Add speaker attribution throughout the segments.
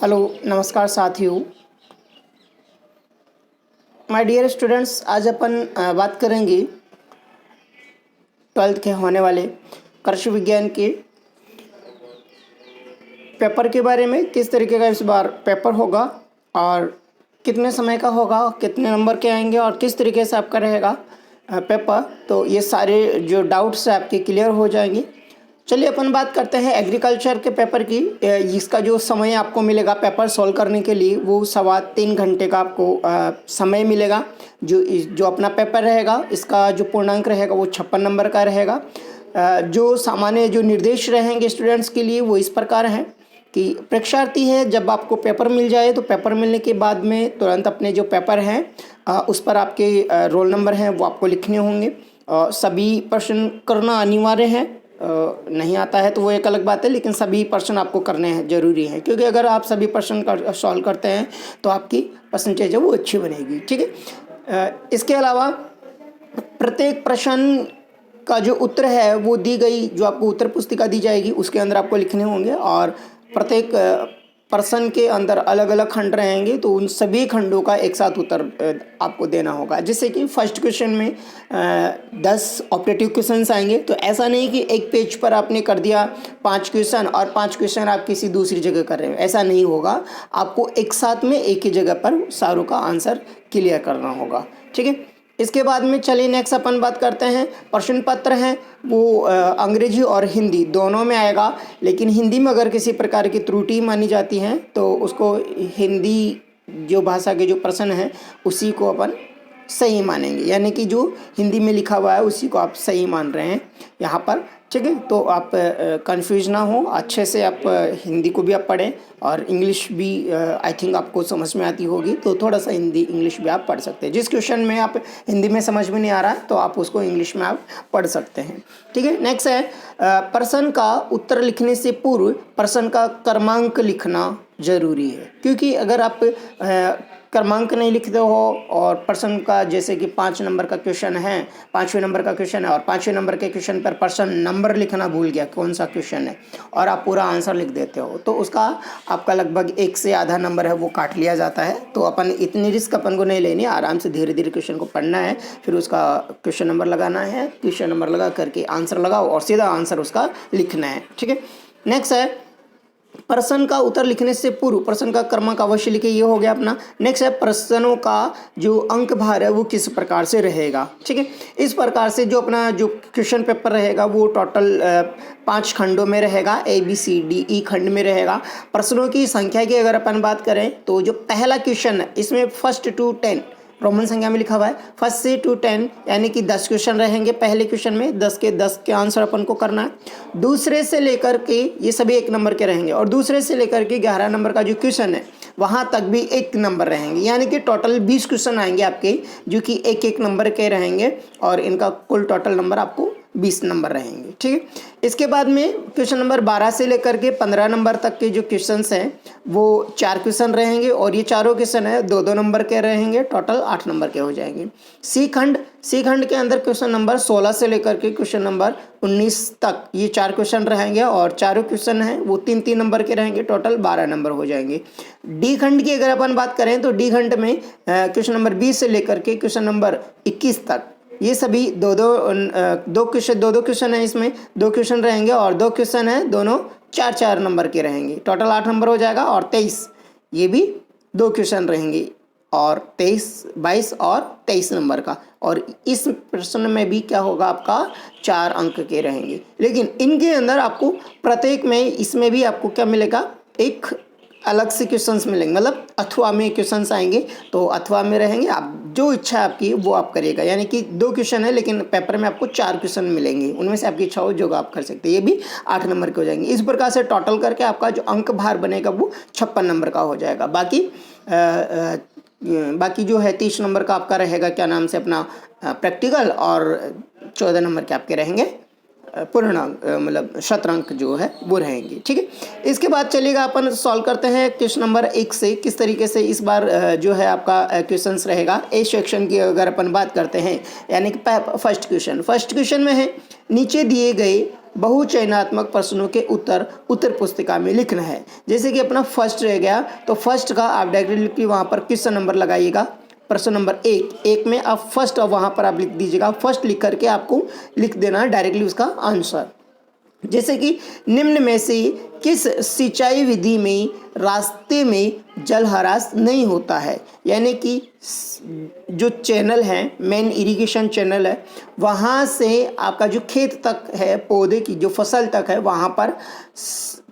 Speaker 1: Hello, नमस्कार साथियों। My dear students, आज अपन बात करेंगे 12th के होने वाले कृषि विज्ञान के पेपर के बारे में। किस तरीके का इस बार पेपर होगा और कितने समय का होगा, कितने नंबर के आएंगे और किस तरीके से आपका रहेगा पेपर। तो ये सारे जो डाउट्स हैं आपके क्लियर हो जाएंगे। चलिए अपन बात करते हैं एग्रीकल्चर के पेपर की। इसका जो समय आपको मिलेगा पेपर सॉल्व करने के लिए वो 3.25 घंटे का आपको समय मिलेगा। जो अपना पेपर रहेगा इसका जो पूर्णांक रहेगा वो 56 नंबर का रहेगा। जो सामान्य जो निर्देश रहेंगे स्टूडेंट्स के लिए वो इस प्रकार हैं कि परीक्षार्थी है जब आपको पेपर मिल जाए तो पेपर मिलने के बाद में तुरंत अपने जो पेपर हैं उस पर आपके रोल नंबर हैं वो आपको लिखने होंगे। सभी प्रश्न करना अनिवार्य है। नहीं आता है तो वो एक अलग बात है, लेकिन सभी प्रश्न आपको करने हैं ज़रूरी है, क्योंकि अगर आप सभी प्रश्न सॉल्व करते हैं तो आपकी परसेंटेज है वो अच्छी बनेगी। ठीक है। इसके अलावा प्रत्येक प्रश्न का जो उत्तर है वो दी गई जो आपको उत्तर पुस्तिका दी जाएगी उसके अंदर आपको लिखने होंगे और प्रत्येक प्रश्न के अंदर अलग अलग खंड रहेंगे तो उन सभी खंडों का एक साथ उत्तर आपको देना होगा। जैसे कि फर्स्ट क्वेश्चन में 10 ऑब्जेक्टिव क्वेश्चंस आएंगे, तो ऐसा नहीं कि एक पेज पर आपने कर दिया 5 क्वेश्चन और 5 क्वेश्चन आप किसी दूसरी जगह कर रहे हो, ऐसा नहीं होगा। आपको एक साथ में एक ही जगह पर सारों का आंसर क्लियर करना होगा। ठीक है। इसके बाद में चलिए नेक्स्ट अपन बात करते हैं। प्रश्न पत्र हैं वो अंग्रेजी और हिंदी दोनों में आएगा, लेकिन हिंदी में अगर किसी प्रकार की त्रुटि मानी जाती है तो उसको हिंदी जो भाषा के जो प्रश्न हैं उसी को अपन सही मानेंगे, यानी कि जो हिंदी में लिखा हुआ है उसी को आप सही मान रहे हैं यहाँ पर। ठीक है। तो आप कंफ्यूज ना हो, अच्छे से आप हिंदी को भी आप पढ़ें और इंग्लिश भी आई थिंक आपको समझ में आती होगी, तो थोड़ा सा हिंदी इंग्लिश भी आप पढ़ सकते हैं। जिस क्वेश्चन में आप हिंदी में समझ में नहीं आ रहा है तो आप उसको इंग्लिश में आप पढ़ सकते हैं। ठीक है। नेक्स्ट है प्रश्न का उत्तर लिखने से पूर्व प्रश्न का क्रमांक लिखना ज़रूरी है, क्योंकि अगर आप क्रमांक नहीं लिखते हो और प्रश्न का जैसे कि 5 नंबर का क्वेश्चन है, 5वें नंबर का क्वेश्चन है और 5वें नंबर के क्वेश्चन पर प्रश्न नंबर लिखना भूल गया कौन सा क्वेश्चन है और आप पूरा आंसर लिख देते हो तो उसका आपका लगभग 1 से आधा नंबर है वो काट लिया जाता है। तो अपन इतनी रिस्क अपन को नहीं लेनी, आराम से धीरे धीरे क्वेश्चन को पढ़ना है, फिर उसका क्वेश्चन नंबर लगाना है, क्वेश्चन नंबर लगा करके आंसर लगाओ और सीधा आंसर उसका लिखना है। ठीक है। नेक्स्ट है प्रश्न का उत्तर लिखने से पूर्व प्रश्न का क्रमांक अवश्य लिखिए, ये हो गया अपना। नेक्स्ट है प्रश्नों का जो अंक भार है वो किस प्रकार से रहेगा। ठीक है। इस प्रकार से जो अपना जो क्वेश्चन पेपर रहेगा वो टोटल 5 खंडों में रहेगा, ABCDE खंड में रहेगा। प्रश्नों की संख्या की अगर अपन बात करें तो जो पहला क्वेश्चन है इसमें 1 to 10 रोमन संख्या में लिखा हुआ है, 1 से 10 यानी कि 10 क्वेश्चन रहेंगे। पहले क्वेश्चन में 10 के आंसर अपन को करना है। दूसरे से लेकर के ये सभी 1 नंबर के रहेंगे और दूसरे से लेकर के 11 नंबर का जो क्वेश्चन है वहाँ तक भी 1 नंबर रहेंगे, यानी कि टोटल 20 क्वेश्चन आएंगे आपके जो कि 1-1 नंबर के रहेंगे और इनका कुल टोटल नंबर आपको 20 नंबर रहेंगे। ठीक है। इसके बाद में क्वेश्चन नंबर 12 से लेकर के 15 नंबर तक के जो क्वेश्चंस हैं वो 4 क्वेश्चन रहेंगे और ये चारों क्वेश्चन है 2-2 नंबर के रहेंगे, टोटल 8 नंबर के हो जाएंगे। सी खंड के अंदर क्वेश्चन नंबर 16 से लेकर के क्वेश्चन नंबर 19 तक ये 4 क्वेश्चन रहेंगे और चारों क्वेश्चन हैं वो 3-3 नंबर के रहेंगे, टोटल 12 नंबर हो जाएंगे। डी खंड की अगर अपन बात करें तो डी खंड में क्वेश्चन नंबर 20 से लेकर के क्वेश्चन नंबर 21 तक ये सभी दो क्वेश्चन है, इसमें 2 क्वेश्चन रहेंगे और 2 क्वेश्चन है दोनों 4-4 नंबर के रहेंगे, टोटल 8 नंबर हो जाएगा। और 23 ये भी 2 क्वेश्चन रहेंगे और 22 और 23 नंबर का, और इस प्रश्न में भी क्या होगा आपका 4 अंक के रहेंगे। लेकिन इनके अंदर आपको प्रत्येक में इसमें भी आपको क्या मिलेगा, एक अलग से क्वेश्चंस मिलेंगे, मतलब अथवा में क्वेश्चंस आएंगे तो अथवा में रहेंगे। आप जो इच्छा आपकी वो आप करिएगा, यानी कि 2 क्वेश्चन है लेकिन पेपर में आपको 4 क्वेश्चन मिलेंगे, उनमें से आपकी इच्छा हो जो आप कर सकते हैं, ये भी 8 नंबर के हो जाएंगे। इस प्रकार से टोटल करके आपका जो अंक भार बनेगा वो 56 नंबर का हो जाएगा। बाकी जो है 30 नंबर का आपका रहेगा क्या नाम से अपना प्रैक्टिकल और 14 नंबर के आपके रहेंगे पूर्णांक, मतलब शतरंक जो है वो रहेंगे। ठीक है। इसके बाद चलिएगा अपन सॉल्व करते हैं क्वेश्चन नंबर 1 से किस तरीके से इस बार जो है आपका क्वेश्चंस रहेगा। ए सेक्शन की अगर अपन बात करते हैं, यानी कि फर्स्ट क्वेश्चन में है नीचे दिए गए बहुचयनात्मक प्रश्नों के उत्तर पुस्तिका में लिखना है। जैसे कि अपना फर्स्ट रह गया, तो फर्स्ट का आप डायरेक्टली वहाँ पर क्वेश्चन नंबर लगाइएगा, प्रश्न नंबर एक में आप फर्स्ट वहाँ पर आप लिख दीजिएगा। फर्स्ट लिख करके आपको लिख देना है डायरेक्टली उसका आंसर। जैसे कि निम्न में से किस सिंचाई विधि में रास्ते में जलहरास नहीं होता है, यानी कि जो चैनल है, मेन इरिगेशन चैनल है, वहाँ से आपका जो खेत तक है, पौधे की जो फसल तक है, वहाँ पर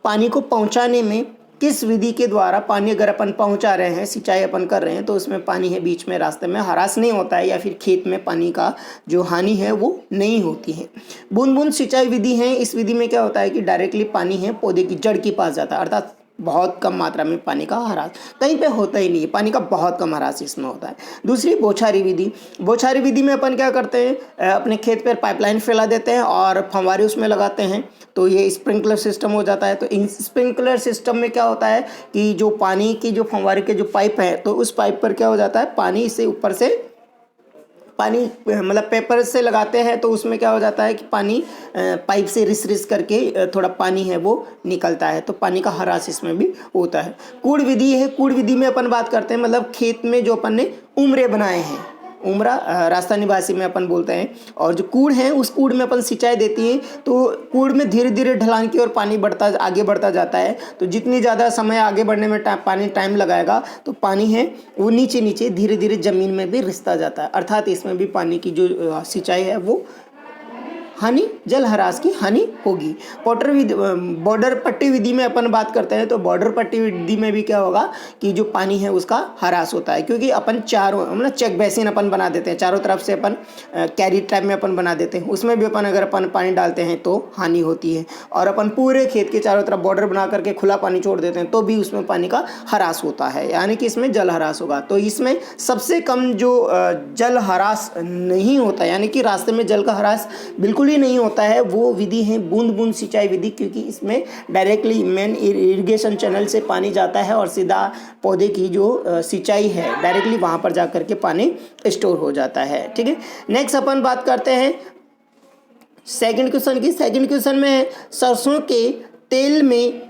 Speaker 1: पानी को पहुँचाने में किस विधि के द्वारा पानी अगर अपन पहुंचा रहे हैं, सिंचाई अपन कर रहे हैं, तो उसमें पानी है बीच में रास्ते में, हरास नहीं होता है, या फिर खेत में पानी का जो हानि है वो नहीं होती है। बूंद बूंद सिंचाई विधि है, इस विधि में क्या होता है कि डायरेक्टली पानी है पौधे की जड़ के पास जाता है, अर्थात बहुत कम मात्रा में पानी का हरास कहीं पे होता ही नहीं है, पानी का बहुत कम हरास इसमें होता है। दूसरी बौछारी विधि, बौछारी विधि में अपन क्या करते हैं, अपने खेत पर पाइपलाइन फैला देते हैं और फव्वारे उसमें लगाते हैं, तो ये स्प्रिंकलर सिस्टम हो जाता है। तो इन स्प्रिंकलर सिस्टम में क्या होता है कि जो पानी की जो फव्वारे के जो पाइप है, तो उस पाइप पर क्या हो जाता है, पानी से ऊपर से पानी मतलब पेपर से लगाते हैं, तो उसमें क्या हो जाता है कि पानी पाइप से रिस करके थोड़ा पानी है वो निकलता है, तो पानी का हरास इसमें भी होता है। कूड़ विधि है, कूड़ विधि में अपन बात करते हैं मतलब खेत में जो अपन ने उम्रे बनाए हैं, उम्रा राजस्थानी भाषा में अपन बोलते हैं, और जो कूड़ है उस कूड़ में अपन सिंचाई देती है, तो कूड़ में धीरे धीरे ढलान की ओर पानी आगे बढ़ता जाता है, तो जितनी ज़्यादा समय आगे बढ़ने में टाइम लगाएगा, तो पानी है वो नीचे नीचे धीरे धीरे ज़मीन में भी रिसता जाता है, अर्थात इसमें भी पानी की जो सिंचाई है वो हानि, जल हरास की हानि होगी। पॉटर विधि, बॉर्डर पट्टी विधि में अपन बात करते हैं, तो बॉर्डर पट्टी विधि में भी क्या होगा कि जो पानी है उसका हरास होता है, क्योंकि अपन चारों मतलब चेक बेसिन अपन बना देते हैं, चारों तरफ से अपन कैरी टाइप में अपन बना देते हैं, उसमें भी अपन अगर अपन पानी डालते हैं तो हानि होती है, और अपन पूरे खेत के चारों तरफ बॉर्डर बना करके खुला पानी छोड़ देते हैं तो भी उसमें पानी का हरास होता है, यानी कि इसमें जल हरास होगा। तो इसमें सबसे कम जो जल हरास नहीं होता, यानी कि रास्ते में जल का हरास बिल्कुल ही नहीं होता है, वो विधि है बूंद बूंद सिंचाई विधि, क्योंकि इसमें डायरेक्टली मेन इरिगेशन चैनल से पानी जाता है और सीधा पौधे की जो सिंचाई है डायरेक्टली वहाँ पर जा करके पानी स्टोर हो जाता है। ठीक है, नेक्स्ट अपन बात करते हैं सेकंड क्वेश्चन की। सेकंड क्वेश्चन में है सरसों के तेल में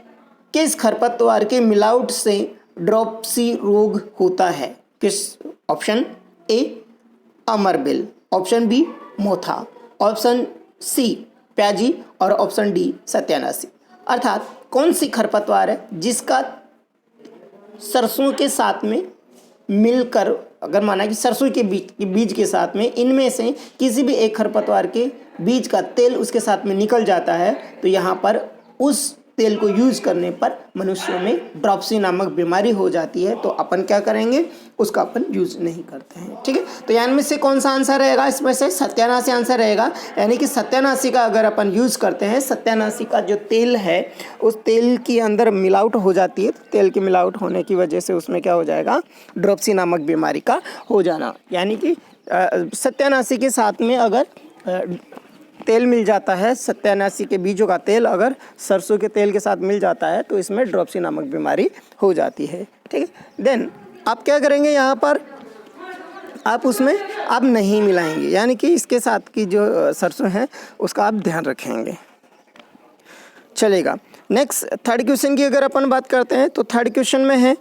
Speaker 1: किस खरपतवार के मिलावट से ड्रॉपसी रोग होता है? किस? ऑप्शन ए अमरबेल, ऑप्शन बी मोथा, ऑप्शन सी प्याजी और ऑप्शन डी सत्यानाशी। अर्थात कौन सी खरपतवार है जिसका सरसों के साथ में मिलकर, अगर माना कि सरसों के बीज के साथ में इनमें से किसी भी एक खरपतवार के बीज का तेल उसके साथ में निकल जाता है, तो यहाँ पर उस तेल को यूज करने पर मनुष्यों में ड्रॉपसी नामक बीमारी हो जाती है, तो अपन क्या करेंगे, उसका अपन यूज नहीं करते हैं। ठीक है, तो यानी में से कौन सा आंसर रहेगा? इसमें से सत्यानाशी आंसर रहेगा, यानी कि सत्यानाशी का अगर अपन यूज करते हैं, सत्यानाशी का जो तेल है उस तेल के अंदर मिलावट हो जाती है, तेल की मिलावट होने की वजह से उसमें क्या हो जाएगा, ड्रॉपसी नामक बीमारी का हो जाना। यानी कि सत्यानाशी के साथ में अगर तेल मिल जाता है, सत्यानाशी के बीजों का तेल अगर सरसों के तेल के साथ मिल जाता है, तो इसमें ड्रॉपसी नामक बीमारी हो जाती है। ठीक है, देन आप क्या करेंगे, यहाँ पर आप उसमें आप नहीं मिलाएंगे, यानी कि इसके साथ की जो सरसों है उसका आप ध्यान रखेंगे, चलेगा। नेक्स्ट थर्ड क्वेश्चन की अगर अपन बात करते हैं, तो थर्ड क्वेश्चन में है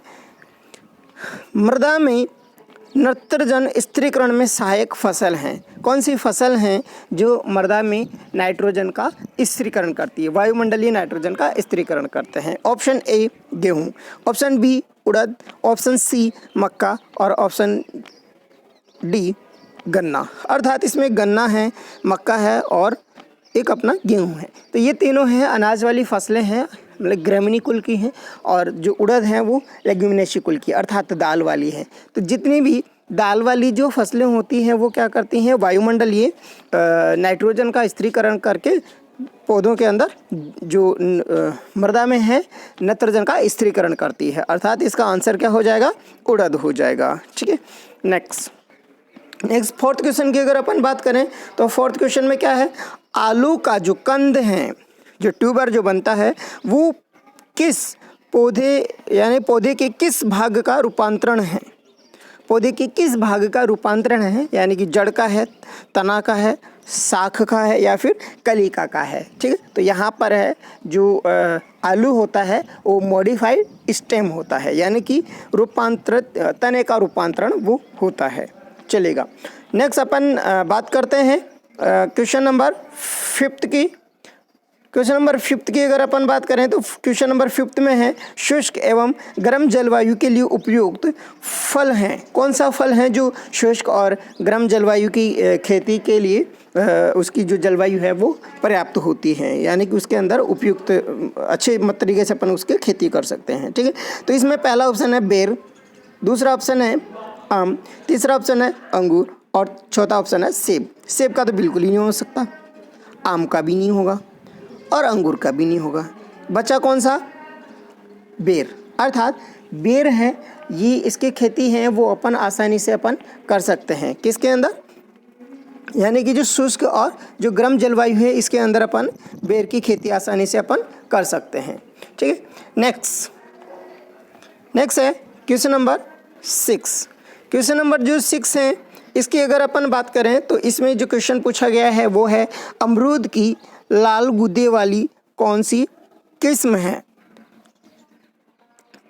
Speaker 1: मृदा में नत्रजन स्थिरीकरण में सहायक फसल हैं। कौन सी फसल हैं जो मृदा में नाइट्रोजन का स्थिरीकरण करती है, वायुमंडलीय नाइट्रोजन का स्थिरीकरण करते हैं? ऑप्शन ए गेहूँ, ऑप्शन बी उड़द, ऑप्शन सी मक्का और ऑप्शन डी गन्ना। अर्थात इसमें गन्ना है, मक्का है और एक अपना गेहूँ है, तो ये तीनों हैं अनाज वाली फसलें हैं, मतलब ग्रामीणी कुल की हैं, और जो उड़द हैं वो लेग्यूमिनेसी कुल की अर्थात दाल वाली है। तो जितनी भी दाल वाली जो फसलें होती हैं वो क्या करती हैं, वायुमंडलीय नाइट्रोजन का स्थिरीकरण करके पौधों के अंदर जो मृदा में है नत्रजन का स्थिरीकरण करती है, अर्थात इसका आंसर क्या हो जाएगा, उड़द हो जाएगा। ठीक है, नेक्स्ट फोर्थ क्वेश्चन की अगर अपन बात करें, तो फोर्थ क्वेश्चन में क्या है, आलू का जो कंद है, जो ट्यूबर जो बनता है, वो किस पौधे यानी पौधे के किस भाग का रूपांतरण है? पौधे के किस भाग का रूपांतरण है, यानी कि जड़ का है, तना का है, शाख का है या फिर कलिका का है। ठीक है, तो यहाँ पर है जो आलू होता है वो मॉडिफाइड स्टेम होता है, यानी कि रूपांतरित तने का रूपांतरण वो होता है। चलेगा, नेक्स्ट अपन बात करते हैं क्वेश्चन नंबर 5 की। क्वेश्चन नंबर 5 की अगर अपन बात करें तो क्वेश्चन नंबर 5 में है शुष्क एवं गर्म जलवायु के लिए उपयुक्त फल हैं। कौन सा फल है जो शुष्क और गर्म जलवायु की खेती के लिए उसकी जो जलवायु है वो पर्याप्त होती है, यानी कि उसके अंदर उपयुक्त अच्छे तरीके से अपन उसकी खेती कर सकते हैं। ठीक है, तो इसमें पहला ऑप्शन है बेर, दूसरा ऑप्शन है आम, तीसरा ऑप्शन है अंगूर और चौथा ऑप्शन है सेब। सेब का तो बिल्कुल ही नहीं हो सकता, आम का भी नहीं होगा और अंगूर का भी नहीं होगा। बचा कौन सा? बेर। अर्थात बेर है ये, इसकी खेती है वो अपन आसानी से अपन कर सकते हैं। किसके अंदर? यानी कि जो शुष्क और जो गर्म जलवायु है इसके अंदर अपन बेर की खेती आसानी से अपन कर सकते हैं। ठीक है, नेक्स्ट है क्वेश्चन नंबर 6। क्वेश्चन नंबर जो 6 है इसकी अगर अपन बात करें तो इसमें जो क्वेश्चन पूछा गया है वो है अमरूद की लाल गूदे वाली कौन सी किस्म है।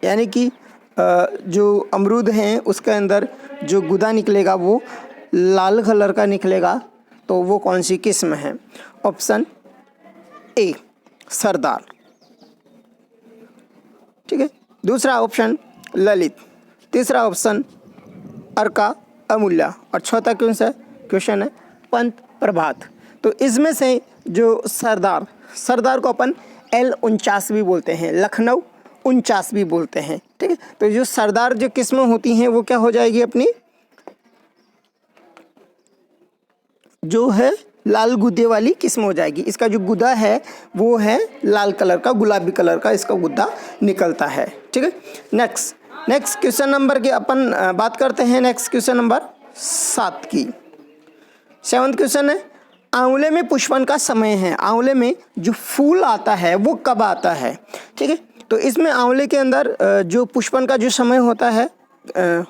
Speaker 1: यानी कि जो अमरूद हैं उसके अंदर जो गूदा निकलेगा वो लाल कलर का निकलेगा, तो वो कौन सी किस्म है? ऑप्शन ए सरदार। ठीक है, दूसरा ऑप्शन ललित, तीसरा ऑप्शन अर्का अमूल्या और चौथा क्वेश्चन है पंत प्रभात। तो इसमें से जो सरदार को अपन L49 भी बोलते हैं, लखनऊ 49 भी बोलते हैं। ठीक है, तो जो सरदार जो किस्म होती हैं वो क्या हो जाएगी अपनी, जो है लाल गुद्दे वाली किस्म हो जाएगी। इसका जो गुदा है वो है लाल कलर का, गुलाबी कलर का इसका गुद्दा निकलता है। ठीक है, नेक्स्ट क्वेश्चन नंबर की अपन बात करते हैं। नेक्स्ट क्वेश्चन नंबर 7 की। 7वां क्वेश्चन है आंवले में पुष्पन का समय है। आंवले में जो फूल आता है वो कब आता है? ठीक है, तो इसमें आंवले के अंदर जो पुष्पन का जो समय होता है,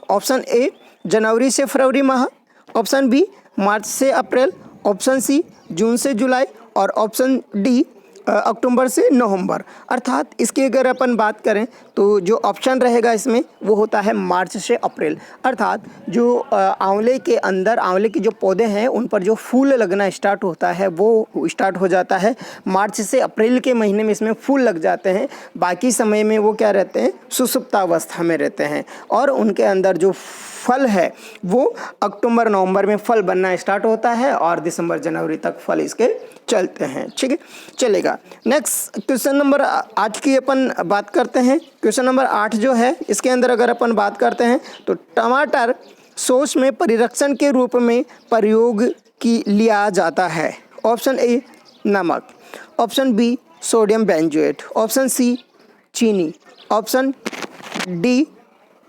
Speaker 1: ऑप्शन ए जनवरी से फरवरी माह, ऑप्शन बी मार्च से अप्रैल, ऑप्शन सी जून से जुलाई और ऑप्शन डी अक्टूबर से नवंबर। अर्थात इसकी अगर अपन बात करें तो जो ऑप्शन रहेगा इसमें वो होता है मार्च से अप्रैल। अर्थात जो आंवले के अंदर आंवले के जो पौधे हैं उन पर जो फूल लगना स्टार्ट होता है वो स्टार्ट हो जाता है मार्च से अप्रैल के महीने में इसमें फूल लग जाते हैं। बाकी समय में वो क्या रहते हैं, सुसुप्तावस्था में रहते हैं और उनके अंदर जो फल है वो अक्टूबर नवंबर में फल बनना स्टार्ट होता है और दिसंबर जनवरी तक फल इसके चलते हैं। ठीक है, चलेगा। नेक्स्ट क्वेश्चन नंबर 8 की अपन बात करते हैं। क्वेश्चन नंबर 8 जो है इसके अंदर अगर अपन बात करते हैं तो टमाटर सॉस में परिरक्षण के रूप में प्रयोग की लिया जाता है। ऑप्शन ए नमक, option B sodium benzoate, option C चीनी, ऑप्शन डी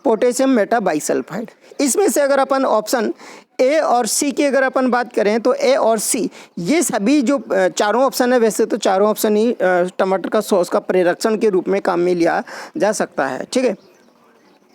Speaker 1: पोटेशियम मेटाबाइसल्फाइड। इसमें से अगर अपन ऑप्शन ए और सी की अगर अपन बात करें तो ए और सी ये सभी जो चारों ऑप्शन है, वैसे तो चारों ऑप्शन ही टमाटर का सॉस का परिरक्षण के रूप में काम में लिया जा सकता है। ठीक है,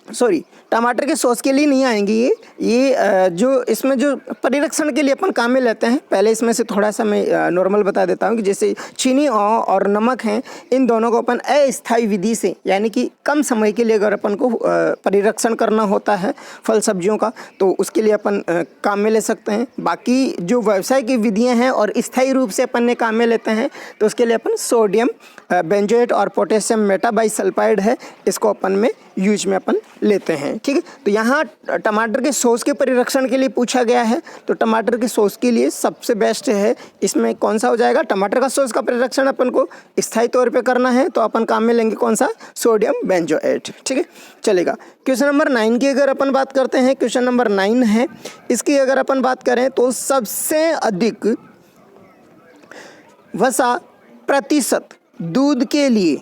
Speaker 1: सॉरी टमाटर के सॉस के लिए नहीं आएंगी ये जो इसमें जो परिरक्षण के लिए अपन काम में लेते हैं। पहले इसमें से थोड़ा सा मैं नॉर्मल बता देता हूँ कि जैसे चीनी और नमक हैं, इन दोनों को अपन अस्थायी विधि से यानी कि कम समय के लिए अगर अपन को परिरक्षण करना होता है फल सब्जियों का तो उसके लिए अपन काम में ले सकते हैं। बाकी जो व्यवसाय की विधियाँ हैं और स्थायी रूप से अपन ने काम में लेते हैं तो उसके लिए अपन सोडियम बेंजोएट और पोटेशियम मेटाबाइसल्फाइड है इसको अपन में यूज में अपन लेते हैं। ठीक है, तो यहाँ टमाटर के सॉस के परिरक्षण के लिए पूछा गया है तो टमाटर के सॉस के लिए सबसे बेस्ट है इसमें कौन सा हो जाएगा, टमाटर का सॉस का परिरक्षण अपन को स्थायी तौर पे करना है तो अपन काम में लेंगे कौन सा, सोडियम बेंजोएट। ठीक है, चलेगा। क्वेश्चन नंबर 9 की अगर अपन बात करते हैं, क्वेश्चन नंबर 9 है इसकी अगर अपन बात करें तो सबसे अधिक वसा प्रतिशत दूध के लिए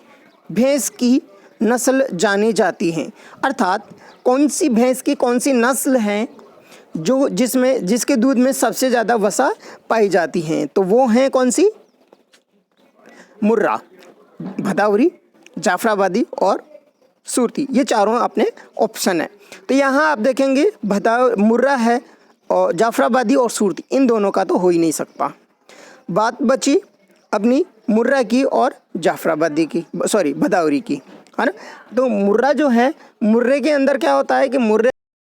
Speaker 1: भैंस की नस्ल जानी जाती है। अर्थात कौन सी भैंस की कौन सी नस्ल है जो जिसके दूध में सबसे ज़्यादा वसा पाई जाती है, तो वो हैं कौन सी, मुर्रा, भदावरी, जाफराबादी और सूरती। ये चारों अपने ऑप्शन है। तो यहाँ आप देखेंगे मुर्रा है और जाफराबादी और सूरती, इन दोनों का तो हो ही नहीं सकता। बात बची अपनी मुर्रा की और जाफराबादी की, सॉरी भदौरी की, है ना। तो मुर्रा जो है, मुर्रे के अंदर क्या होता है कि मुर्रे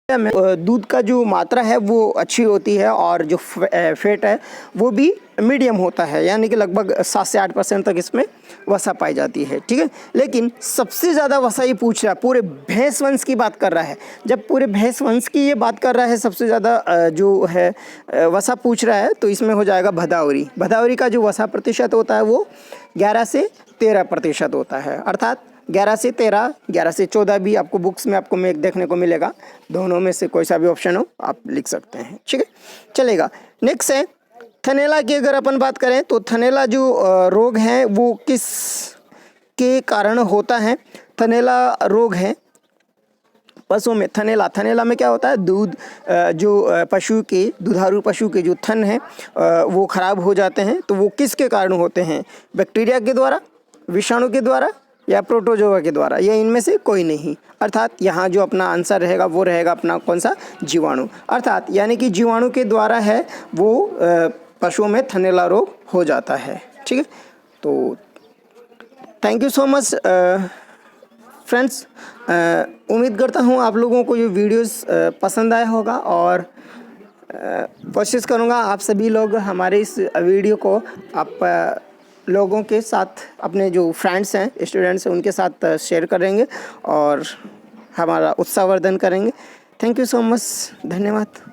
Speaker 1: में दूध का जो मात्रा है वो अच्छी होती है और जो फैट है वो भी मीडियम होता है, यानी कि लगभग 7 से 8% तक इसमें वसा पाई जाती है, ठीक है। लेकिन सबसे ज़्यादा वसा ये पूछ रहा है, पूरे भैंस वंश की बात कर रहा है। जब पूरे भैंस वंश की ये बात कर रहा है, सबसे ज़्यादा जो है वसा पूछ रहा है, तो इसमें हो जाएगा भदौरी। भदौरी का जो वसा प्रतिशत होता है वो 11 से 13% होता है, अर्थात 11 से 13, 11 से 14 भी आपको बुक्स में आपको में देखने को मिलेगा। दोनों में से कोई सा भी ऑप्शन हो आप लिख सकते हैं, ठीक है, चलेगा। नेक्स्ट है थनैला की। अगर अपन बात करें तो थनैला जो रोग है वो किस के कारण होता है? थनैला रोग है पशुओं में। थनैला में क्या होता है, दूध जो पशु के, दुधारू पशु के जो थन हैं वो खराब हो जाते हैं। तो वो किसके कारण होते हैं? बैक्टीरिया के द्वारा, विषाणु के द्वारा या प्रोटोजोआ के द्वारा, या इनमें से कोई नहीं। अर्थात यहाँ जो अपना आंसर रहेगा वो रहेगा अपना कौन सा? जीवाणु। अर्थात यानी कि जीवाणु के द्वारा है वो पशुओं में थनैला रोग हो जाता है, ठीक है। तो thank you so much friends. उम्मीद करता हूँ आप लोगों को ये वीडियोस पसंद आया होगा और कोशिश करूँगा आप सभी लोग हमारे इस वीडियो को आप लोगों के साथ, अपने जो फ्रेंड्स हैं, स्टूडेंट्स हैं, उनके साथ शेयर करेंगे और हमारा उत्साहवर्धन करेंगे। थैंक यू सो मच, धन्यवाद।